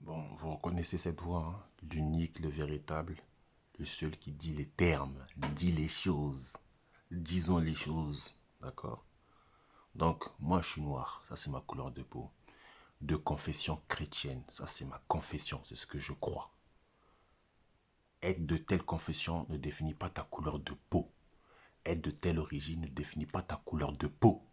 Bon, vous reconnaissez cette voix, hein, l'unique, le véritable, le seul qui dit les termes, dit les choses. Disons les choses, d'accord? Donc, moi, je suis noir, ça c'est ma couleur de peau. De confession chrétienne, ça c'est ma confession, c'est ce que je crois. Être de telle confession ne définit pas ta couleur de peau. Être de telle origine ne définit pas ta couleur de peau.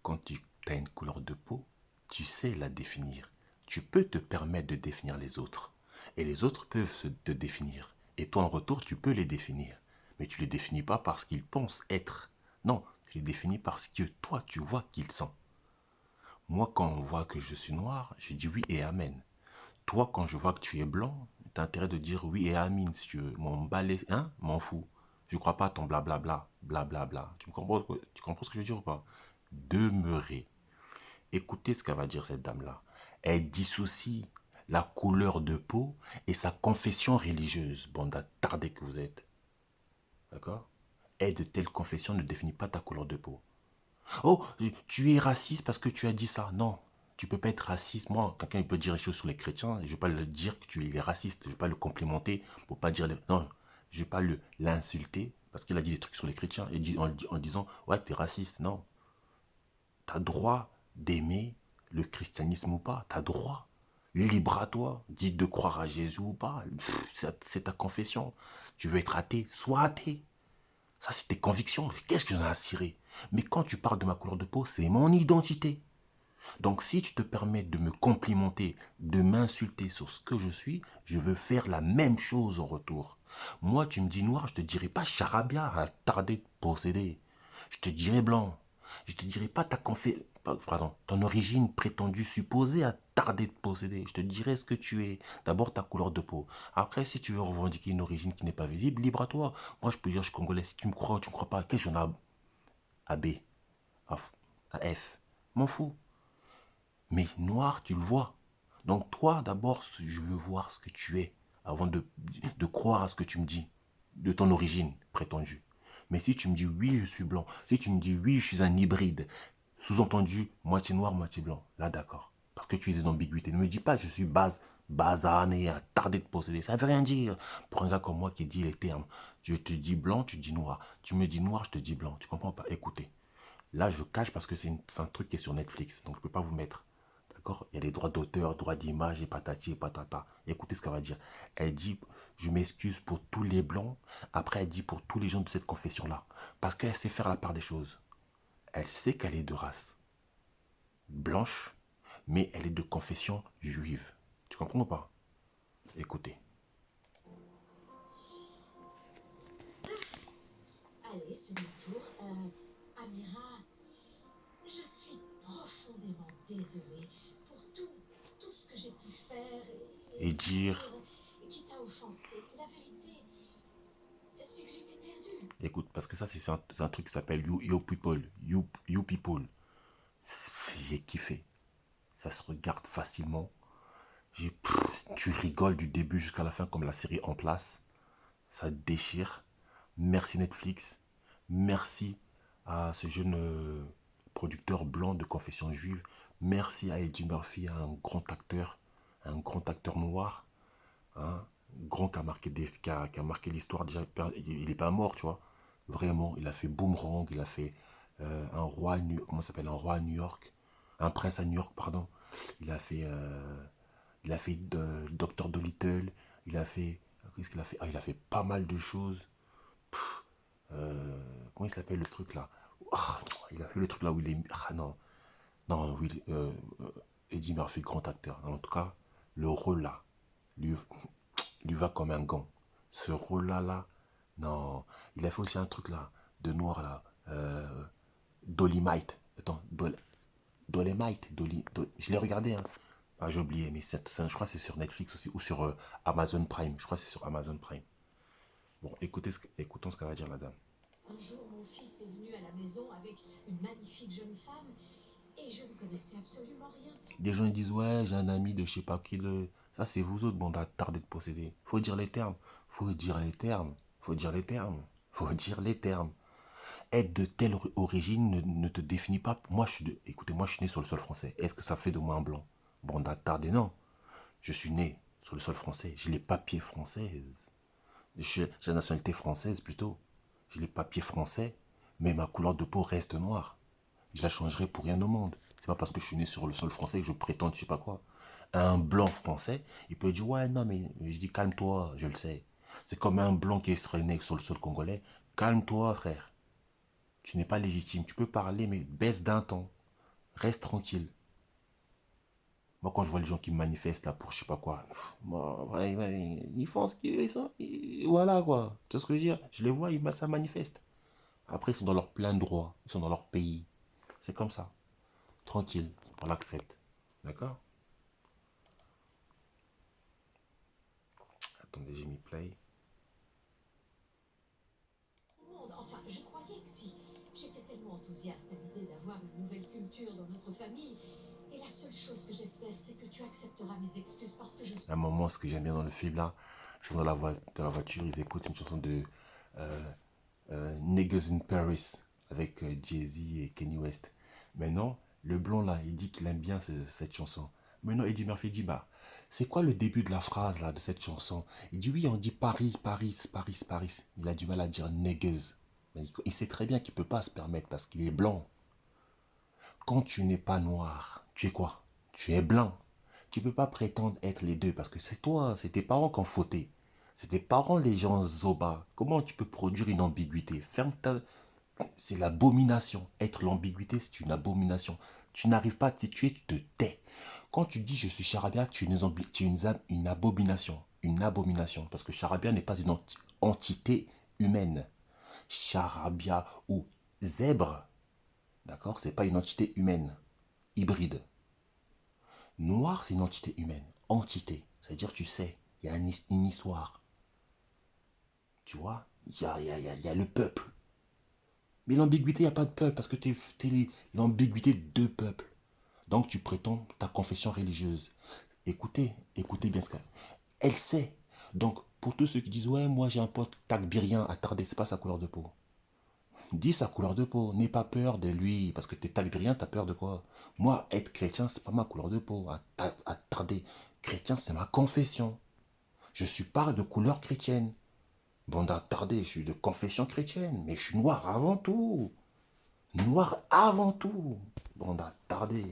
Quand tu as une couleur de peau, tu sais la définir. Tu peux te permettre de définir les autres. Et les autres peuvent te définir. Et toi, en retour, tu peux les définir. Mais tu ne les définis pas parce qu'ils pensent être. Non, tu les définis parce que toi, tu vois qu'ils sont. Moi, quand on voit que je suis noir, je dis oui et amen. Toi, quand je vois que tu es blanc, tu as intérêt de dire oui et amen, si tu veux. Mon balai, hein, m'en fous. Je crois pas à ton blablabla, blablabla. Tu comprends ce que je veux dire ou pas? Demeurer. Écoutez ce qu'elle va dire, cette dame-là. Elle dissocie la couleur de peau et sa confession religieuse. Bande attardée que vous êtes. D'accord? Et de telle confession ne définit pas ta couleur de peau. Oh, tu es raciste parce que tu as dit ça. Non, tu peux pas être raciste. Moi, quelqu'un peut dire des choses sur les chrétiens, je ne vais pas le dire que tu es raciste. Je ne vais pas le complimenter pour pas dire... Non, je ne vais pas l'insulter parce qu'il a dit des trucs sur les chrétiens et en disant, ouais, tu es raciste. Non, tu as droit d'aimer le christianisme ou pas. Tu as droit. Libre à toi. Dis de croire à Jésus ou pas. C'est ta confession. Tu veux être athée, sois athée. Ça, c'est tes convictions. Qu'est-ce que j'en ai à cirer? Mais quand tu parles de ma couleur de peau, c'est mon identité. Donc, si tu te permets de me complimenter, de m'insulter sur ce que je suis, je veux faire la même chose en retour. Moi, tu me dis noir, je te dirai pas charabia à tarder de posséder. Je te dirai blanc. Je te dirai pas pardon, ton origine prétendue supposée à tarder de posséder. Je te dirai ce que tu es. D'abord ta couleur de peau. Après, si tu veux revendiquer une origine qui n'est pas visible, libre à toi. Moi, je peux dire je suis congolais. Si tu me crois ou tu me crois pas, qu'est-ce que j'en ai à B, à F? M'en fous. Mais noir, tu le vois. Donc toi, d'abord, je veux voir ce que tu es avant de croire à ce que tu me dis, de ton origine prétendue. Mais si tu me dis oui, je suis blanc, si tu me dis oui, je suis un hybride, sous-entendu, moitié noir, moitié blanc, là d'accord. Parce que tu es une ambiguïté. Ne me dis pas je suis basané, attardé de posséder. Ça ne veut rien dire. Pour un gars comme moi qui dit les termes, je te dis blanc, tu dis noir. Tu me dis noir, je te dis blanc. Tu comprends pas? Écoutez. Là, je cache parce que c'est un truc qui est sur Netflix, donc je ne peux pas vous mettre. D'accord? Il y a les droits d'auteur, droits d'image et patati et patata. Écoutez ce qu'elle va dire. Elle dit, je m'excuse pour tous les blancs. Après, elle dit pour tous les gens de cette confession-là. Parce qu'elle sait faire la part des choses. Elle sait qu'elle est de race blanche, mais elle est de confession juive. Tu comprends ou pas? Écoutez. Allez, c'est mon tour. Amira, je suis profondément désolée pour tout ce que j'ai pu faire Et et dire, dire qui t'a offensé. La vérité, c'est que j'étais perdue. écoute, parce que ça, c'est un truc qui s'appelle You People. You People. J'ai kiffé. Ça se regarde facilement. Tu rigoles du début jusqu'à la fin comme la série En Place. Ça déchire. Merci Netflix. Merci à ce jeune producteur blanc de confession juive. Merci à Eddie Murphy, un grand acteur noir, hein, grand qui a marqué l'histoire. Déjà, il n'est pas mort, tu vois. Vraiment, il a fait Boomerang, il a fait un roi, comment ça s'appelle, un roi à New York, un prince à New York, pardon. Il a fait Docteur Dolittle, il a fait, qu'est-ce qu'il a fait? Ah, il a fait pas mal de choses. Comment il s'appelle le truc là? Ah, il a fait le truc là où il est. Ah non, non, oui, Eddie Murphy, grand acteur. En tout cas, le rôle là, lui, lui va comme un gant. Ce rôle là, non. Il a fait aussi un truc là, de noir là. Dolomite. Attends, Dolomite. Je l'ai regardé, hein. Ah, j'ai oublié, mais je crois que c'est sur Netflix aussi, ou sur Amazon Prime. Je crois que c'est sur Amazon Prime. Bon, écoutons ce qu'elle va dire la dame. Un jour, mon fils est venu à la maison avec une magnifique jeune femme et je ne connaissais absolument rien de son... Des gens ils disent ouais j'ai un ami de je sais pas qui le. Ça c'est vous autres bande attardés de posséder. Faut dire les termes. Faut dire les termes. Faut dire les termes. Faut dire les termes. Être de telle origine ne te définit pas. Moi je suis écoutez, moi je suis né sur le sol français. Est-ce que ça fait de moi un blanc? Bande attardés, non. Je suis né sur le sol français. J'ai les papiers français. J'ai la nationalité française plutôt. J'ai les papiers français, mais ma couleur de peau reste noire. Je la changerai pour rien au monde. C'est pas parce que je suis né sur le sol français que je prétends je sais pas quoi. Un blanc français, il peut dire ouais non mais je dis calme-toi, je le sais. C'est comme un blanc qui serait né sur le sol congolais. Calme-toi frère. Tu n'es pas légitime. Tu peux parler mais baisse d'un ton. Reste tranquille. Moi, quand je vois les gens qui manifestent là pour je sais pas quoi, moi, ouais, ouais, ils font ce qu'ils sont. Voilà quoi. Tu vois ce que je veux dire? Je les vois, ça manifeste. Après, ils sont dans leur plein droit. Ils sont dans leur pays. C'est comme ça. Tranquille. On l'accepte. D'accord? Attendez, j'ai mis play. Enfin, je croyais que si. J'étais tellement enthousiaste à l'idée d'avoir une nouvelle culture dans notre famille. Et la seule chose que j'espère, c'est que tu accepteras mes excuses parce que je suis... Un moment, ce que j'aime bien dans le film là, ils sont dans la voiture, ils écoutent une chanson de euh, Niggas in Paris avec Jay-Z et Kanye West. Maintenant, le blond là, il dit qu'il aime bien cette chanson. Maintenant, Eddie Murphy dit bah, c'est quoi le début de la phrase là de cette chanson? Il dit oui, on dit Paris, Paris, Paris, Paris. Il a du mal à dire niggas. Mais il sait très bien qu'il peut pas se permettre parce qu'il est blanc. Quand tu n'es pas noir, tu es quoi? Tu es blanc. Tu peux pas prétendre être les deux parce que c'est toi, c'est tes parents qui ont fauté. C'est tes parents les gens zoba. Comment tu peux produire une ambiguïté? Ferme ta... C'est l'abomination. Être l'ambiguïté, c'est une abomination. Tu n'arrives pas à te tuer, tu te tais. Quand tu dis je suis charabia, tu es une abomination. Une abomination. Parce que charabia n'est pas une entité humaine. Charabia ou zèbre, d'accord, c'est pas une entité humaine. Hybride. Noir, c'est une entité humaine. Entité. C'est-à-dire, tu sais, il y a une histoire. Tu vois, il y a le peuple. Mais l'ambiguïté, il n'y a pas de peuple parce que tu es l'ambiguïté de deux peuples. Donc tu prétends ta confession religieuse. Écoutez, écoutez bien ce qu'elle... Elle sait. Donc, pour tous ceux qui disent, ouais, moi j'ai un pote tagbirien attardé, c'est pas sa couleur de peau. Dis sa couleur de peau. N'aie pas peur de lui. Parce que t'es tagbirien, t'as peur de quoi? Moi, être chrétien, c'est pas ma couleur de peau. Attardé. Chrétien, c'est ma confession. Je suis pas de couleur chrétienne. Bon, d'attardé, je suis de confession chrétienne. Mais je suis noir avant tout. Noir avant tout. Bon, d'attardé.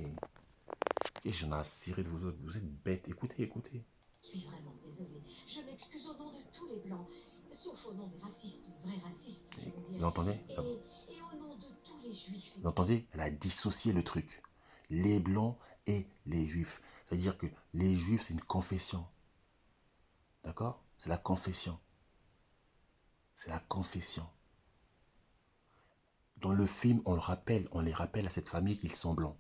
Et j'en ai assez de vous autres. Vous êtes bêtes. Écoutez, écoutez. Je suis vraiment désolée. Je m'excuse au nom de tous les blancs, sauf au nom des racistes, vrais racistes, je veux dire. Vous entendez? Et au nom de tous les juifs. Vous entendez? Elle a dissocié le truc. Les blancs et les juifs. C'est-à-dire que les juifs, c'est une confession. D'accord? C'est la confession. C'est la confession. Dans le film, on les rappelle à cette famille qu'ils sont blancs.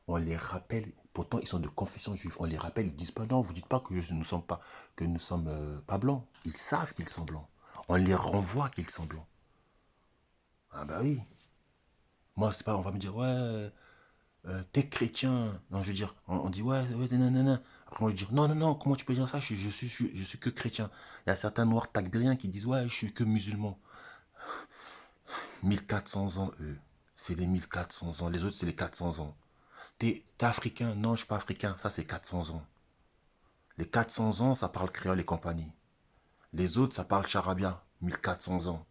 On les rappelle, pourtant ils sont de confession juive. On les rappelle, ils disent pas non, vous dites pas que nous sommes pas blancs. Ils savent qu'ils sont blancs. On les renvoie qu'ils sont blancs. Ah bah oui. Moi, c'est pas, on va me dire, ouais, t'es chrétien. Non, je veux dire, on dit, ouais, ouais, nanana. Après, moi, je dis, non, non, non, comment tu peux dire ça? Je suis que chrétien. Il y a certains noirs tagbériens qui disent, ouais, je suis que musulman. 1400 ans, eux. C'est les 1400 ans. Les autres, c'est les 400 ans. T'es africain? Non, je suis pas africain. Ça, c'est 400 ans. Les 400 ans, ça parle créole et compagnie. Les autres, ça parle charabia. 1400 ans.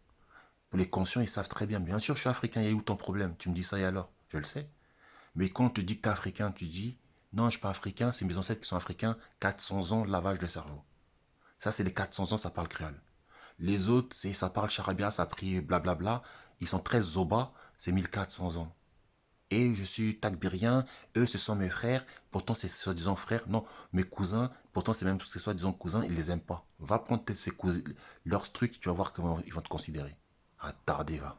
Pour les conscients, ils savent très bien. Bien sûr, je suis africain. Et où ton problème? Tu me dis ça et alors? Je le sais. Mais quand on te dit que tu es africain, tu dis non, je ne suis pas africain, c'est mes ancêtres qui sont africains, 400 ans de lavage de cerveau. Ça, c'est les 400 ans, ça parle créole. Les autres, ça parle charabia, ça prie blablabla. Ils sont très zoba, c'est 1400 ans. Et je suis tagbirien, eux, ce sont mes frères, pourtant c'est soi-disant frères, non, mes cousins, pourtant c'est même soi-disant cousins, ils les aiment pas. Va prendre ces cousins, leurs trucs, tu vas voir comment ils vont te considérer. Attardez, va.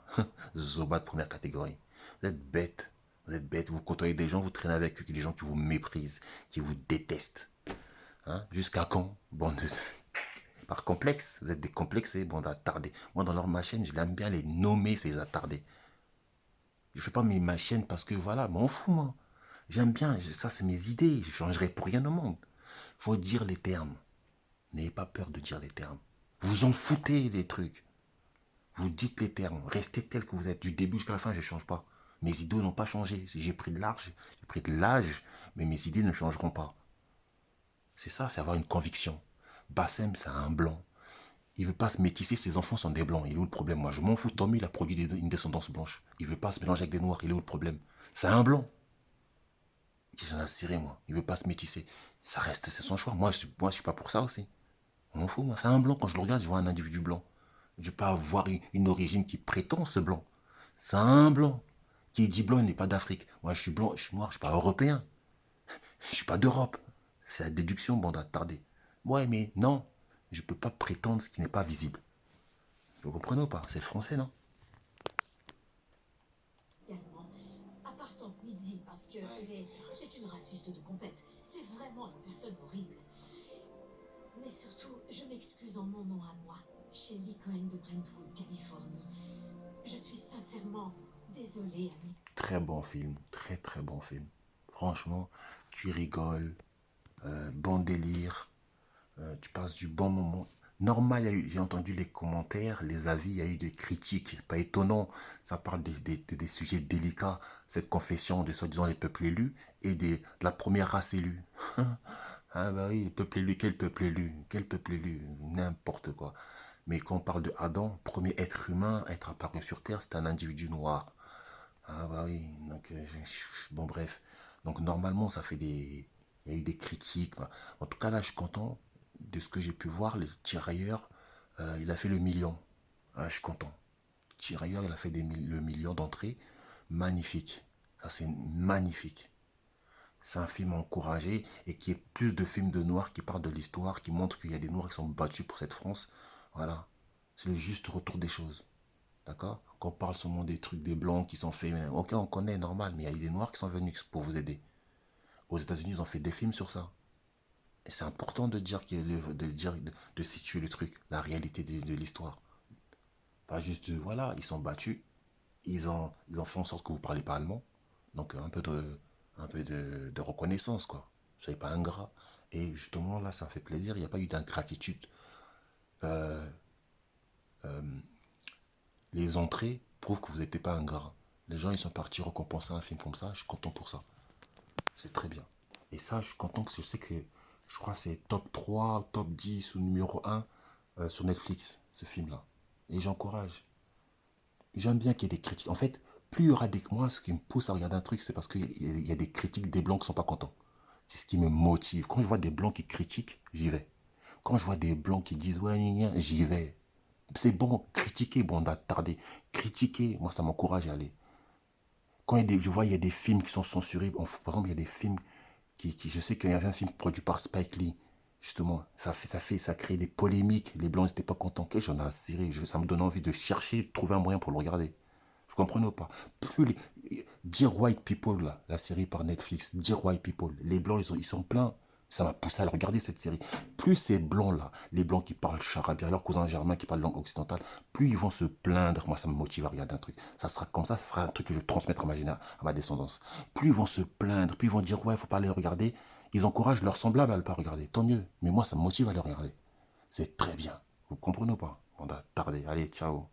Zoba de première catégorie. Vous êtes bêtes. Vous êtes bêtes. Vous côtoyez des gens, vous traînez avec eux, des gens qui vous méprisent, qui vous détestent. Hein? Jusqu'à quand? Bon, par complexe. Vous êtes décomplexés, bon d'attardés. Moi, dans leur ma chaîne, je l'aime bien les nommer, ces attardés. Je fais pas ma chaîne parce que voilà, m'en fous, moi. J'aime bien, ça c'est mes idées, je changerai pour rien au monde. Faut dire les termes. N'ayez pas peur de dire les termes. Vous en foutez des trucs. Vous dites les termes, restez tel que vous êtes. Du début jusqu'à la fin, je ne change pas. Mes idées n'ont pas changé. Si j'ai pris de l'âge, mais mes idées ne changeront pas. C'est ça, c'est avoir une conviction. Bassem, c'est un blanc. Il veut pas se métisser, ses enfants sont des blancs. Il est où le problème? Moi, je m'en fous. Tommy, il a produit une descendance blanche. Il veut pas se mélanger avec des noirs. Il est où le problème? C'est un blanc. J'en ai ciré, moi. Il veut pas se métisser. Ça reste, c'est son choix. Moi, je suis pas pour ça aussi. On m'en fout, moi. C'est un blanc. Quand je le regarde, je vois un individu blanc. Je ne vais pas avoir une origine qui prétend ce blanc. C'est un blanc. Qui dit blanc, il n'est pas d'Afrique. Moi, je suis blanc, je suis noir, je suis pas européen. Je suis pas d'Europe. C'est la déduction, bande attardée. Ouais, mais non. Je peux pas prétendre ce qui n'est pas visible. Vous comprenez ou pas? C'est français, non? Également, à part ton midi, parce que c'est une raciste de compète. C'est vraiment une personne horrible. Mais surtout, je m'excuse en mon nom à moi, Shelly Cohen de Brentwood, Californie. Je suis sincèrement désolée, ami. Très bon film, très très bon film. Franchement, tu rigoles, bon délire, tu passes du bon moment. Normal, j'ai entendu les commentaires, les avis, il y a eu des critiques. Pas étonnant, ça parle des sujets délicats. Cette confession de soi-disant les peuples élus et de la première race élue. Ah bah oui, le peuple élu, quel peuple élu? Quel peuple élu? N'importe quoi. Mais quand on parle de Adam, premier être humain à être apparu sur Terre, c'est un individu noir. Ah bah oui, donc bon bref. Donc normalement ça fait des... Il y a eu des critiques. Bah. En tout cas là je suis content de ce que j'ai pu voir. Le tirailleur, il a fait le million. Ah, je suis content. Tirailleur, il a fait le million d'entrées. Magnifique. Ça c'est magnifique. C'est un film encouragé et qui est plus de films de noirs qui parlent de l'histoire, qui montrent qu'il y a des noirs qui sont battus pour cette France. Voilà. C'est le juste retour des choses. D'accord? Qu'on parle seulement des trucs des blancs qui sont faits. Ok, on connaît, normal, mais il y a eu des noirs qui sont venus pour vous aider. Aux États-Unis, ils ont fait des films sur ça. Et c'est important de dire, de situer le truc, la réalité de l'histoire. Pas juste, voilà, ils sont battus, ils ont fait en sorte que vous ne parlez pas allemand. Donc un peu de reconnaissance, quoi. Soyez pas ingrat. Et justement, là, ça fait plaisir, il n'y a pas eu d'ingratitude. Euh, euh, les entrées prouvent que vous n'étiez pas ingrat. Les gens, ils sont partis récompenser un film comme ça, je suis content pour ça. C'est très bien. Et ça, je suis content que je sais que je crois que c'est top 3, top 10 ou numéro 1 sur Netflix, ce film-là. Et j'encourage. J'aime bien qu'il y ait des critiques. En fait, plus il y aura des... Moi, ce qui me pousse à regarder un truc, c'est parce qu'il y a des critiques des blancs qui ne sont pas contents. C'est ce qui me motive. Quand je vois des blancs qui critiquent, j'y vais. Quand je vois des blancs qui disent ouais, gna, gna, j'y vais. C'est bon, critiquer, bon, d'attarder. Critiquer, moi, ça m'encourage à aller. Quand je vois, il y a des films qui sont censurés. Par exemple, il y a des films je sais qu'il y avait un film produit par Spike Lee. Justement, ça crée des polémiques. Les Blancs n'étaient pas contents. Que j'en ai assez. Ça me donne envie de chercher, de trouver un moyen pour le regarder. Vous comprenez ou pas? Dear White People, là, la série par Netflix, Dear White People, les Blancs, ils sont pleins. Ça m'a poussé à le regarder, cette série. Plus ces Blancs-là, les Blancs qui parlent charabia, leurs cousins germains qui parlent langue occidentale, plus ils vont se plaindre. Moi, ça me motive à regarder un truc. Ça sera comme ça sera un truc que je vais transmettre à ma descendance. Plus ils vont se plaindre, plus ils vont dire, ouais, il faut pas aller le regarder. Ils encouragent leurs semblables à ne pas regarder. Tant mieux. Mais moi, ça me motive à le regarder. C'est très bien. Vous comprenez ou pas? On a tardé. Allez, ciao.